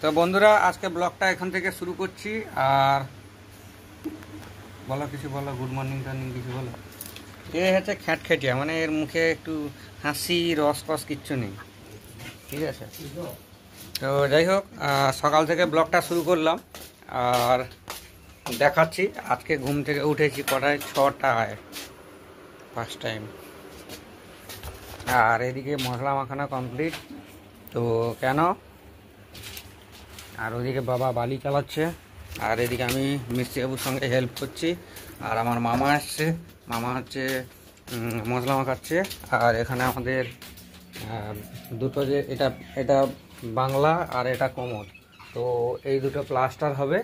তো বন্ধুরা, আজকে ব্লগটা এখান থেকে শুরু করছি। আর বলো, কিছু বলো, গুড মর্নিং টর্নিং কিছু বলো। এ হচ্ছে খ্যাটখ্যাটিয়া, মানে এর মুখে একটু হাসি রস কস কিচ্ছু নেই, ঠিক আছে। তো যাই হোক, সকাল থেকে ব্লগটা শুরু করলাম। আর দেখাচ্ছি আজকে ঘুম থেকে উঠেছি কটায়, 6টায় ফার্স্ট টাইম। আর এদিকে মশলা মাখানো কমপ্লিট। তো কেন, আর ওইদিকে বাবা বালি চালাচ্ছে, আর এদিকে আমি মিস্ত্রিবাবুর সঙ্গে হেল্প করছি। আর আমার মামা আসছে, মামা হচ্ছে মশলা মাখাচ্ছে। আর এখানে আমাদের দুটো, যে এটা এটা বাংলা আর এটা কোমর, তো এই দুটো প্লাস্টার হবে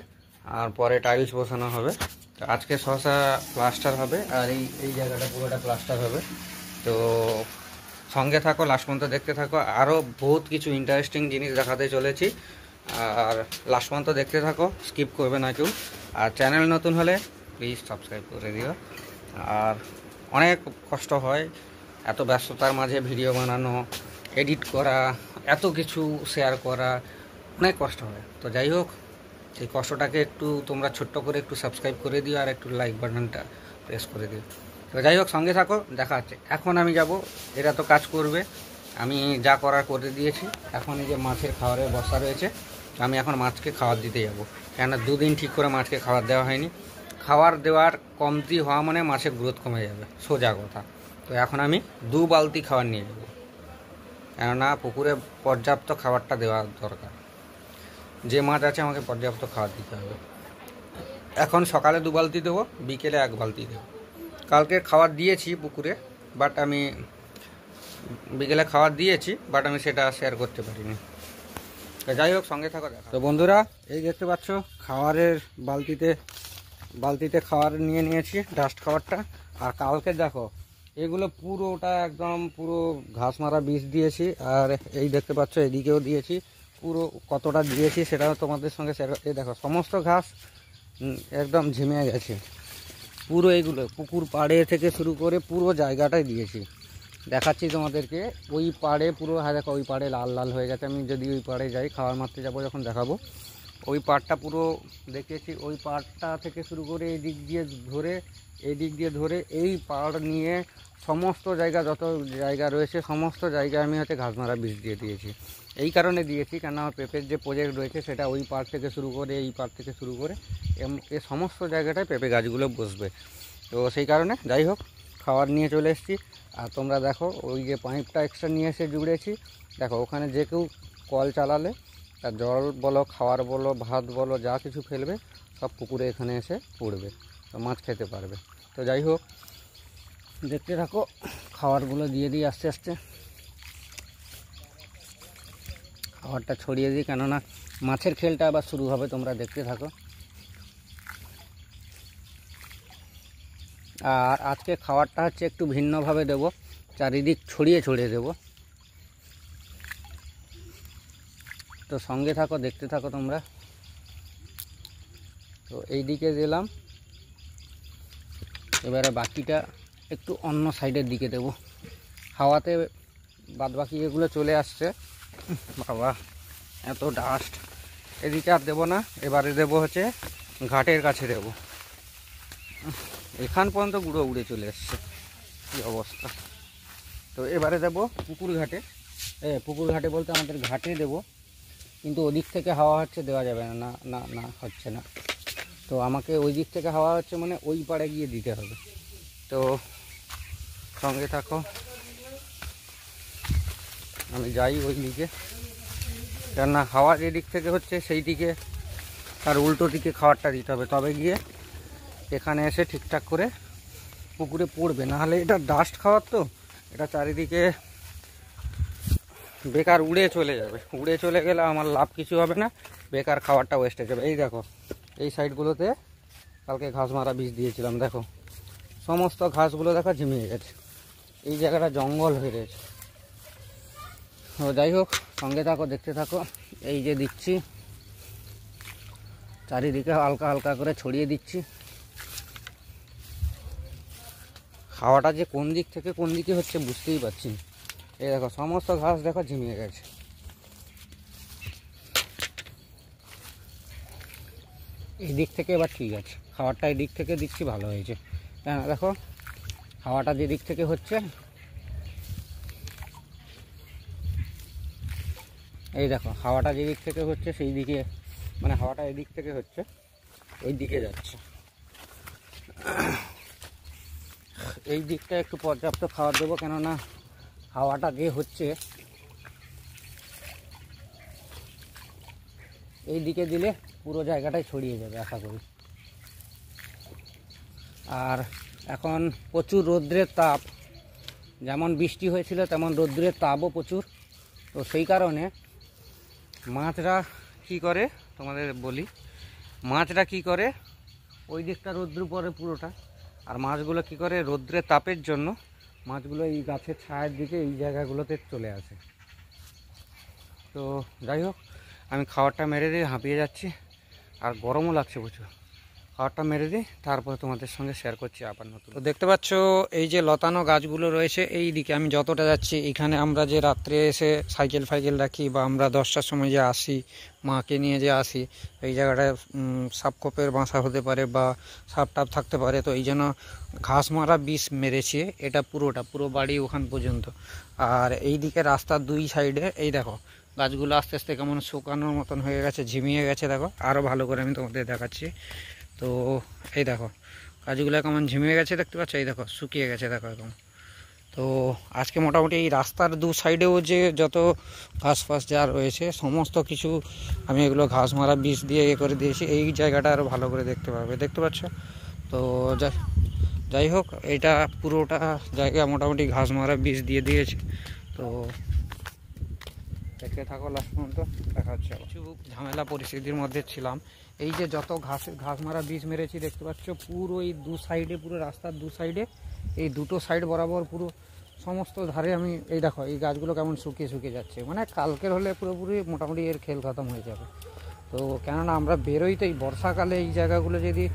আর পরে টাইলস বসানো হবে। তো আজকে শসা প্লাস্টার হবে আর এই এই জায়গাটা পুরোটা প্লাস্টার হবে। তো সঙ্গে থাকো, লাস্ট পর্যন্ত দেখতে থাকো, আরও বহুত কিছু ইন্টারেস্টিং জিনিস দেখাতে চলেছি। আর লাস্ট পর্যন্ত দেখতে থাকো, স্কিপ করবে না কেউ। আর চ্যানেল নতুন হলে প্লিজ সাবস্ক্রাইব করে দিও। আর অনেক কষ্ট হয় এত ব্যস্ততার মাঝে ভিডিও বানানো, এডিট করা, এত কিছু শেয়ার করা, অনেক কষ্ট হয়। তো যাই হোক, সেই কষ্টটাকে একটু তোমরা ছোট্ট করে একটু সাবস্ক্রাইব করে দিও আর একটু লাইক বাটনটা প্রেস করে দিও। তো যাই হোক, সঙ্গে থাকো, দেখা হচ্ছে। এখন আমি যাব, এরা তো কাজ করবে, আমি যা করার করে দিয়েছি। এখন এই যে মাছের খাবারের বস্তা রয়েছে, আমি এখন মাছকে খাবার দিতে যাব। কেননা দুদিন ঠিক করে মাছকে খাবার দেওয়া হয়নি। খাবার দেওয়ার কমতি হওয়া মানে মাছের গ্রোথ কমে যাবে, সোজা কথা। তো এখন আমি 2 বালতি খাবার নিয়ে যাব, কেননা পুকুরে পর্যাপ্ত খাবারটা দেওয়া দরকার। যে মাছ আছে আমাকে পর্যাপ্ত খাবার দিতে হবে। এখন সকালে 2 বালতি দেবো, বিকেলে 1 বালতি দেবো। কালকে খাবার দিয়েছি পুকুরে, বাট আমি বিকেলে খাবার দিয়েছি, বাট আমি সেটা শেয়ার করতে পারিনি। যাই হোক, সঙ্গে থাকো, দেখা। তো বন্ধুরা, এই দেখতে পাচ্ছ খাবারের বালতিতে খাবার নিয়ে নিয়েছি, ডাস্ট খাবারটা। আর কালকে দেখো, এগুলো পুরোটা একদম পুরো ঘাস মারা বীজ দিয়েছি। আর এই দেখতে পাচ্ছ এদিকেও দিয়েছি, পুরো কতটা দিয়েছি সেটাও তোমাদের সঙ্গে শেয়ার। এই দেখো সমস্ত ঘাস একদম ঝিমে গেছে পুরো। এইগুলো পুকুর পাড়ে থেকে শুরু করে পুরো জায়গাটাই দিয়েছি, দেখাচ্ছি তোমাদেরকে। ওই পাড়ে পুরো, হ্যাঁ দেখো ওই পাড়ে লাল লাল হয়ে গেছে। আমি যদি ওই পাড়ে যাই, খাবার মারতে যাবো যখন দেখাবো, ওই পাড়টা পুরো দেখেছি। ওই পাড়টা থেকে শুরু করে এই দিক দিয়ে ধরে এই পাড় নিয়ে সমস্ত জায়গা, যত জায়গা রয়েছে সমস্ত জায়গায় আমি হচ্ছে ঘাস মারা বীজ দিয়ে দিয়েছি। এই কারণে দিয়েছি কেন আমার পেঁপের যে প্রজেক্ট রয়েছে সেটা ওই পাড় থেকে শুরু করে এই পাড় থেকে শুরু করে এ সমস্ত জায়গাটায় পেঁপে গাছগুলো বসবে। তো সেই কারণে যাই হোক, খাবার নিয়ে চলে এসেছি। আর তোমরা দেখো, ওই যে পাইপটা এক্সট্রা নিয়ে এসে জুড়েছি, দেখো ওখানে যে কেউ কল চালালে তার জল বলো, খাবার বলো, ভাত বলো, যা কিছু ফেলবে সব পুকুরে এখানে এসে পড়বে, তো মাছ খেতে পারবে। তো যাই হোক, দেখতে থাকো, খাবারগুলো দিয়ে দিই আস্তে আস্তে। খাবারটা ছড়িয়ে দিই, কেননা মাছের খেলটা আবার শুরু হবে, তোমরা দেখতে থাকো। আর আজকে খাবারটা হচ্ছে একটু ভিন্নভাবে দেব, চারিদিক ছড়িয়ে ছড়িয়ে দেব। তো সঙ্গে থাকো, দেখতে থাকো তোমরা। তো এই দিকে দিলাম, এবারে বাকিটা একটু অন্য সাইডের দিকে দেব। হাওয়াতে বাদবাকি এগুলো চলে আসছে। বাবা এত ডাস্ট, এদিকে আর দেবো না, এবারে দেবো হচ্ছে ঘাটের কাছে দেবো। এখান পর্যন্ত গুঁড়ো উড়ে চলে এসছে, কী অবস্থা। তো এবারে দেবো পুকুর ঘাটে। পুকুর ঘাটে বলতে আমাদের ঘাটে দেবো, কিন্তু ওদিক থেকে হাওয়া হচ্ছে, দেওয়া যাবে না, না না হচ্ছে না। তো আমাকে ওই দিক থেকে হাওয়া হচ্ছে মানে ওই পাড়ে গিয়ে দিতে হবে। তো সঙ্গে থাকো, আমি যাই ওই দিকে, কেননা হাওয়া যেদিক থেকে হচ্ছে সেই দিকে আর উল্টো দিকে খাবারটা দিতে হবে, তবে গিয়ে এখানে এসে ঠিকঠাক করে পুকুরে পড়বে। নাহলে এটা ডাস্ট খাওয়ার, তো এটা চারিদিকে বেকার উড়ে চলে যাবে। উড়ে চলে গেলে আমার লাভ কিছু হবে না, বেকার খাবারটা ওয়েস্ট হয়ে যাবে। এই দেখো, এই সাইডগুলোতে কালকে ঘাস মারা বীজ দিয়েছিলাম, দেখো সমস্ত ঘাসগুলো দেখো ঝিমিয়ে গেছে, এই জায়গাটা জঙ্গল হয়ে গেছে। তো যাই হোক, সঙ্গে থাকো, দেখতে থাকো। এই যে দিচ্ছি, চারিদিকে হালকা হালকা করে ছড়িয়ে দিচ্ছি। হাওয়াটা যে কোন দিক থেকে কোন দিকে হচ্ছে বুঝতেই পারছি না। এই দেখো সমস্ত ঘাস দেখো ঝিমিয়ে গেছে। এই দিক থেকে এবার ঠিক আছে, খাবারটা এই দিক থেকে দিচ্ছি ভালো হয়েছে। হ্যাঁ দেখো হাওয়াটা যে দিক থেকে হচ্ছে, এই দেখো হাওয়াটা যে দিক থেকে হচ্ছে সেই দিকে, মানে হাওয়াটা এই দিক থেকে হচ্ছে ওই দিকে যাচ্ছে। এই দিকটা একটু পর্যাপ্ত খাবার দেবো, কেননা হাওয়াটা যে হচ্ছে এই দিকে দিলে পুরো জায়গাটাই ছড়িয়ে যাবে আশা করি। আর এখন প্রচুর রৌদ্রের তাপ, যেমন বৃষ্টি হয়েছিল তেমন রৌদ্রের তাপও প্রচুর। তো সেই কারণে মাছরা কি করে তোমাদের বলি, মাছরা কি করে ওই দিকটা রৌদ্র পড়ে পুরোটা, আর মাছগুলো কি করে রৌদ্রের তাপের জন্য মাছগুলো এই গাছের ছায়ের দিকে এই জায়গাগুলোতে চলে আসে। তো যাই হোক, আমি খাবারটা মেরে দিয়ে হাঁপিয়ে যাচ্ছি আর গরমও লাগছে প্রচুর। খাবারটা মেরে দিই, তারপরে তোমাদের সঙ্গে শেয়ার করছি আবার নতুন। তো দেখতে পাচ্ছ এই যে লতানো গাছগুলো রয়েছে এই দিকে, আমি যতটা যাচ্ছি এখানে আমরা যে রাত্রে এসে সাইকেল ফাইকেল রাখি বা আমরা 10টার সময় যে আসি, মাকে নিয়ে যে আসি, এই জায়গাটায় সাপখোপের বাসা হতে পারে বা সাপ টাপ থাকতে পারে। তো এই জন্য ঘাস মারা বিষ মেরেছি, এটা পুরো বাড়ি ওখান পর্যন্ত। আর এই দিকে রাস্তার দুই সাইডে এই দেখো গাছগুলো আস্তে আস্তে কেমন শুকানোর মতন হয়ে গেছে, ঝিমিয়ে গেছে। দেখো আরও ভালো করে আমি তোমাদের দেখাচ্ছি। তো এই দেখো গাছগুলো কেমন ঝিমিয়ে গেছে, দেখতে পাচ্ছ, এই দেখো শুকিয়ে গেছে দেখো এরকম। তো আজকে মোটামুটি এই রাস্তার দু সাইডেও যে যত ঘাস ফাস যা রয়েছে সমস্ত কিছু আমি এগুলো ঘাস মারা বিষ দিয়ে করে দিয়েছি, এই জায়গাটা আরও ভালো করে দেখতে পাবে, দেখতে পাচ্ছ। তো যাই হোক এটা পুরোটা জায়গা মোটামুটি ঘাস মারা বিষ দিয়ে দিয়েছে। তো দেখতে থাকো লাস্ট পর্যন্ত, দেখা হচ্ছে। কিছু ঝামেলা পরিস্থিতির মধ্যে ছিলাম, এই যে যত ঘাস মারা বীজ মেরেছি দেখতে পাচ্ছ পুরো এই দু সাইডে, পুরো রাস্তার দু সাইডে এই দুটো সাইড বরাবর পুরো সমস্ত ধারে আমি এই দেখো এই গাছগুলো কেমন শুকিয়ে যাচ্ছে, মানে কালকের হলে পুরোপুরি মোটামুটি এর খেল খতম হয়ে যাবে। তো কেননা আমরা বেরোই তো এই বর্ষাকালে, এই জায়গাগুলো যদি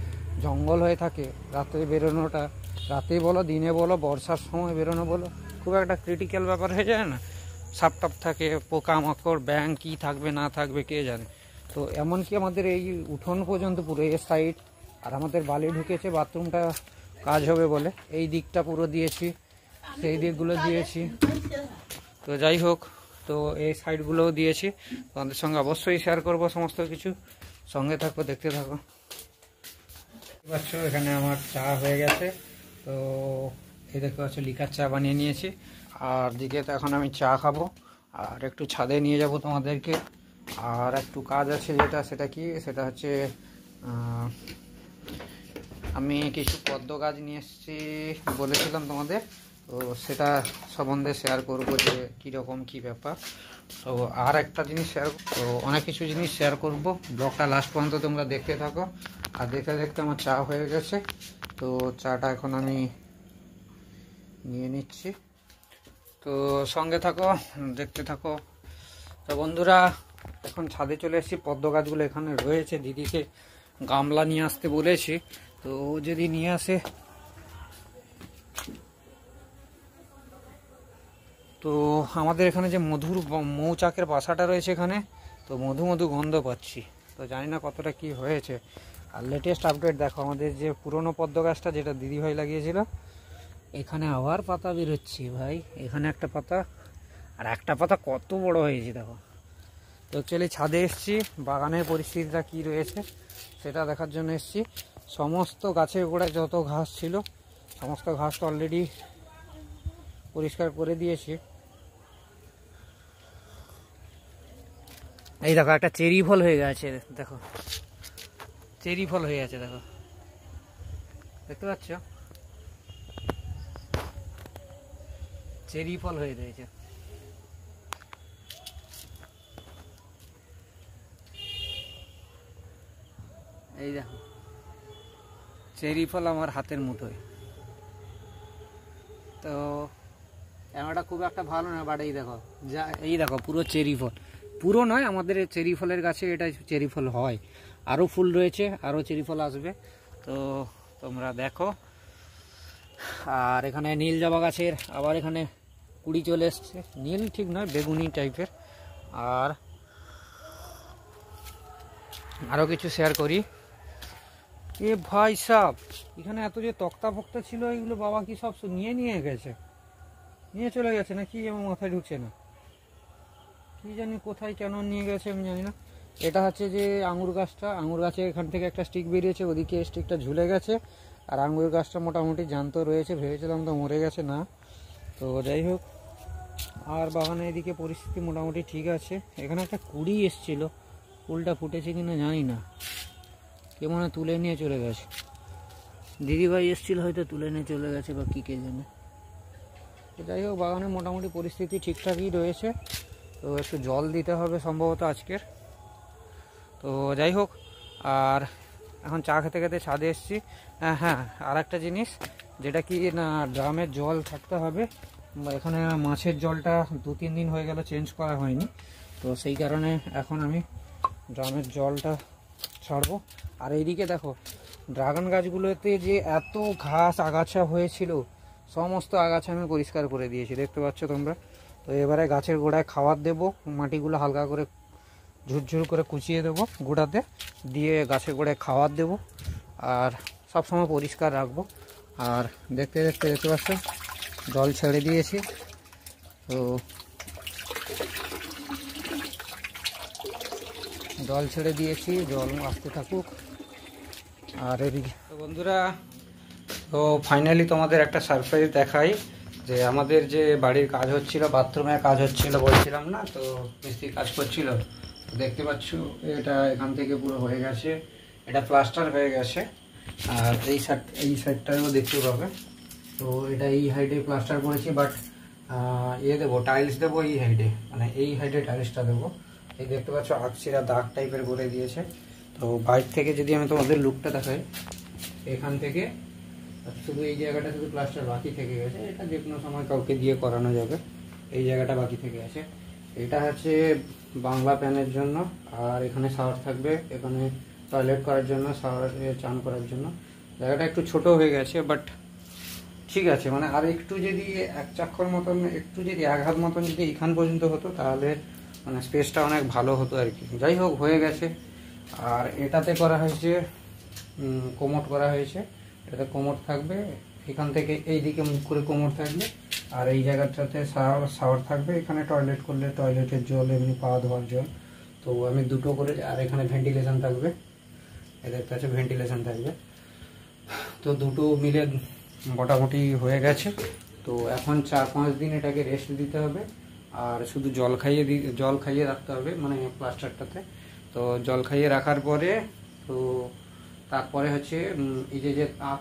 জঙ্গল হয়ে থাকে রাত্রে বেরোনোটা, রাতে বলো দিনে বলো বর্ষার সময় বেরোনো বলো খুব একটা ক্রিটিক্যাল ব্যাপার হয়ে যায় না। সাপ টাপ থাকে, পোকামাকড় ব্যাং কী থাকবে না থাকবে কে জানে। তো এমনকি আমাদের এই উঠোন পর্যন্ত পুরো এ সাইড, আর আমাদের বালি ঢুকেছে বাথরুমটা কাজ হবে বলে এই দিকটা পুরো দিয়েছি, সেই দিকগুলো দিয়েছি। তো যাই হোক, তো এই সাইডগুলোও দিয়েছি, তোমাদের সঙ্গে অবশ্যই শেয়ার করব সমস্ত কিছু, সঙ্গে থাকো দেখতে থাকো। পাচ্ছ এখানে আমার চা হয়ে গেছে, তো এই দেখতে পাচ্ছ লিকার চা বানিয়ে নিয়েছি। আর দিকে তো এখন আমি চা খাবো আর একটু ছাদে নিয়ে যাব তোমাদেরকে। আর একটু কাজ আছে সেটা কি, সেটা হচ্ছে আমি কিছু পদ্ম গাছ নিয়ে এসেছি বলেছিলাম তোমাদের, তো সেটা সম্বন্ধে শেয়ার করবো যে কীরকম কী ব্যাপার। তো আর একটা জিনিস শেয়ার, তো অনেক কিছু জিনিস শেয়ার করব, ব্লগটা লাস্ট পর্যন্ত তোমরা দেখতে থাকো। আর দেখতে দেখতে আমার চা হয়ে গেছে, তো চাটা এখন আমি নিয়ে নিচ্ছি, তো সঙ্গে থাকো দেখতে থাকো। তো বন্ধুরা এখন ছাদে চলে এসেছি, পদ্ম গাছগুলো এখানে রয়েছে, দিদিকে গামলা নিয়ে আসতে বলেছি, তো ও যদি নিয়ে আসে। তো আমাদের এখানে যে মৌচাকের বাসাটা রয়েছে এখানে, তো মধু গন্ধ পাচ্ছি, তো জানি না কতটা কি হয়েছে। আর লেটেস্ট আপডেট দেখো, আমাদের যে পুরনো পদ্ম গাছটা যেটা দিদিভাই লাগিয়েছিল, এখানে আবার পাতা বেরোচ্ছে ভাই, এখানে একটা পাতা আর একটা পাতা কত বড় হয়েছে দেখো। তো অ্যাকচুয়ালি ছাদে এসেছি, বাগানের পরিস্থিতিটা কি রয়েছে সেটা দেখার জন্য এসেছি। সমস্ত গাছের গোড়ায় যত ঘাস ছিল সমস্ত ঘাস তো অলরেডি পরিষ্কার করে দিয়েছি। এই দেখো একটা চেরি ফল হয়ে গেছে, দেখো চেরি ফল হয়ে গেছে, দেখো দেখতে পাচ্ছ চেরি ফল হয়ে রয়েছে। এই দেখো চেরি ফল আমার হাতের মুঠোয়। তো ক্যামেরাটা খুব একটা ভালো না, বাট এই দেখো পুরো চেরি ফল, পুরো নয় আমাদের চেরি ফলের গাছে এটা চেরি ফল হয়, আরও ফুল রয়েছে, আরও চেরি ফল আসবে, তো তোমরা দেখো। আর এখানে নীল জবা গাছের আবার এখানে কুড়ি চলে এসছে, নীল ঠিক নয় বেগুনি টাইপের। আর আরও কিছু শেয়ার করি, এ ভাই সাব, এখানে এত যে তক্তা ফক্তা ছিল এগুলো বাবা কি সব নিয়ে গেছে, নিয়ে চলে গেছে না কি, আমার মাথায় ঢুকছে না। কি জানি কোথায় কেন নিয়ে গেছে আমি জানি না। এটা হচ্ছে যে আঙুর গাছটা, আঙুর গাছে এখান থেকে একটা স্টিক বেরিয়েছে, ওদিকে স্টিকটা ঝুলে গেছে। আর আঙুর গাছটা মোটামুটি জ্যান্ত রয়েছে, ভেবেছিলাম তো মরে গেছে, না। তো যাই হোক, আর বাগানে এদিকে পরিস্থিতি মোটামুটি ঠিক আছে। এখানে একটা কুড়ি এসছিল, কুলটা ফুটেছে কিনা জানি না, কে মনে হয় তুলে নিয়ে চলে গেছে। দিদিভাই এসছিল, হয়তো তুলে নিয়ে চলে গেছে বা কী কে জানে। তো যাই হোক, বাগানে মোটামুটি পরিস্থিতি ঠিকঠাকই রয়েছে। তো একটু জল দিতে হবে সম্ভবত আজকের। তো যাই হোক, আর এখন চা খেতে খেতে ছাদে এসেছি। হ্যাঁ, আর একটা জিনিস, যেটা কি না, ড্রামের জল থাকতে হবে। এখানে মাছের জলটা 2-3 দিন হয়ে গেল চেঞ্জ করা হয়নি, তো সেই কারণে এখন আমি ড্রামের জলটা ছাড়বো। আর এইদিকে দেখো, ড্রাগন গাছগুলোতে যে এত ঘাস আগাছা হয়েছিল, সমস্ত আগাছা আমি পরিষ্কার করে দিয়েছি, দেখতে পাচ্ছ তোমরা। তো এবারে গাছের গোড়ায় খাবার দেবো, মাটিগুলো হালকা করে ঝুরঝুর করে কুচিয়ে দেবো গোড়াতে, দিয়ে গাছের গোড়ায় খাবার দেবো, আর সব সময় পরিষ্কার রাখবো। আর দেখতে পাচ্ছ জল ছেড়ে দিয়েছি। তো জল ছেড়ে দিয়েছি, জল আসতে থাকুক। আর এদিকে তো বন্ধুরা, তো ফাইনালি তোমাদের একটা সারপ্রাইজ দেখাই, যে আমাদের যে বাড়ির কাজ হচ্ছিল, বাথরুমের কাজ হচ্ছিল বলছিলাম না, তো মিস্ত্রি কাজ করছিল। দেখতে পাচ্ছ এটা এখান থেকে পুরো হয়ে গেছে, এটা প্লাস্টার হয়ে গেছে। আর এই সাইডটাও দেখতে পাবে। তো এটা এই হাইডে প্লাস্টার করেছি, বাট দেবো, টাইলস দেবো এই হাইডে, মানে এই হাইডে টাইলসটা দেবো। এই দেখতে পাচ্ছ আকছিরা দাগ টাইপের করে দিয়েছে। তো বাইর থেকে যদি আমি তোমাদের লুকটা দেখাই, এখান থেকে শুধু এই জায়গাটা শুধু প্লাস্টার বাকি থেকে গেছে, এটা যে কোনো সময় কাউকে দিয়ে করানো যাবে। এই জায়গাটা বাকি থেকে আছে। এটা হচ্ছে বাংলা প্যানের জন্য, আর এখানে শাওয়ার থাকবে, এখানে টয়লেট করার জন্য, শাওয়ারে চান করার জন্য। জায়গাটা একটু ছোট হয়ে গেছে, বাট ঠিক আছে, মানে আর একটু যদি এক চাক্ষর মতন, একটু যদি এক হাত মতন যদি এখান পর্যন্ত হতো, তাহলে মানে স্পেসটা অনেক ভালো হতো আর কি। যাই হোক, হয়ে গেছে। আর এটাতে করা হয়েছে কোমোড করা হয়েছে, এটাতে কোমোড থাকবে, এখান থেকে এই দিকে মুখ করে কোমোড থাকবে, আর এই জায়গাটাতে শাওয়ার থাকবে। এখানে টয়লেট করলে টয়লেটের জল, এমনি পা ধোয়ার জল। তো আমি দুটো করে, আর এখানে ভেন্টিলেশন থাকবে, এদের কাছে ভেন্টিলেশন থাকবে। তো দুটো মিলে মোটামুটি হয়ে গেছে। তো এখন 4-5 দিন এটাকে রেস্ট দিতে হবে, আর শুধু জল খাইয়ে রাখতে হবে, মানে প্লাস্টারটাতে। তো জল খাইয়ে রাখার পরে, তো তারপরে হচ্ছে এই যে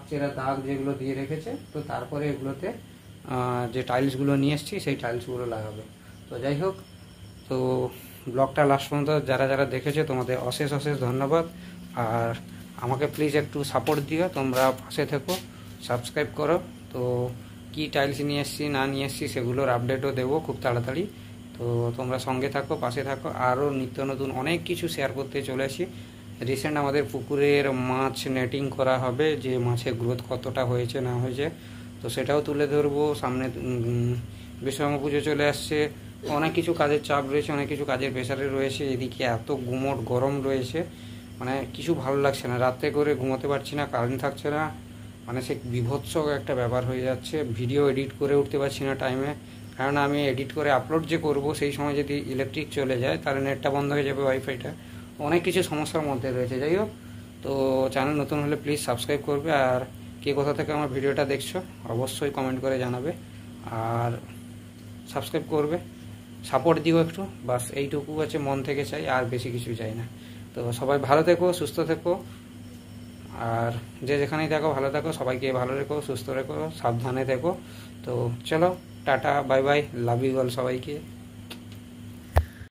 চেরা দাগ যেগুলো দিয়ে রেখেছে, তো তারপরে এগুলোতে যে টাইলসগুলো নিয়ে এসেছি সেই টাইলসগুলো লাগাবে। তো যাই হোক, তো ব্লগটা লাস্ট পর্যন্ত যারা দেখেছে তোমাদের অশেষ ধন্যবাদ। আর আমাকে প্লিজ একটু সাপোর্ট দিও, তোমরা পাশে থেকো, সাবস্ক্রাইব করো। তো কি টাইলস নিয়ে এসেছি না নিয়ে এসেছি সেগুলোর আপডেটও দেবো খুব তাড়াতাড়ি। তো তোমরা সঙ্গে থাকো, পাশে থাকো। আরও নিত্য নতুন অনেক কিছু শেয়ার করতে চলেছি। রিসেন্ট আমাদের পুকুরের মাছ নেটিং করা হবে, যে মাছের গ্রোথ কতটা হয়েছে না হয়েছে, তো সেটাও তুলে ধরবো। সামনে বিশ্বকর্মা পুজো চলে আসছে, অনেক কিছু কাজের চাপ রয়েছে, অনেক কিছু কাজের প্রেশারে রয়েছে। এদিকে এত গুমোট গরম রয়েছে, মানে কিছু ভালো লাগছে না, রাত্রে করে ঘুমোতে পারছি না, কারেন্ট থাকছে না, মানে সে বিভৎস একটা ব্যাপার হয়ে যাচ্ছে। ভিডিও এডিট করে উঠতে পারছি না টাইমে, কারণ আমি এডিট করে আপলোড যে করব সেই সময় যদি ইলেকট্রিক চলে যায়, তাহলে নেটটা বন্ধ হয়ে যাবে, ওয়াইফাইটা, অনেক কিছু সমস্যার মধ্যে রয়েছে। যাই হোক, তো চ্যানেল নতুন হলে প্লিজ সাবস্ক্রাইব করবে, আর কে কোথা থেকে আমার ভিডিওটা দেখছো অবশ্যই কমেন্ট করে জানাবে, আর সাবস্ক্রাইব করবে, সাপোর্ট দিও একটু, বাস এইটুকু আছে, মন থেকে চাই, আর বেশি কিছু চাই না। তো সবাই ভালো থেকো, সুস্থ থেকো, আর যে যেখানেই থাকো ভালো থাকো, সবাইকে ভালো রেখো, সুস্থ রেখো, সাবধানে থেকো। তো চলো, tata, bye bye, love you all সবাইকে।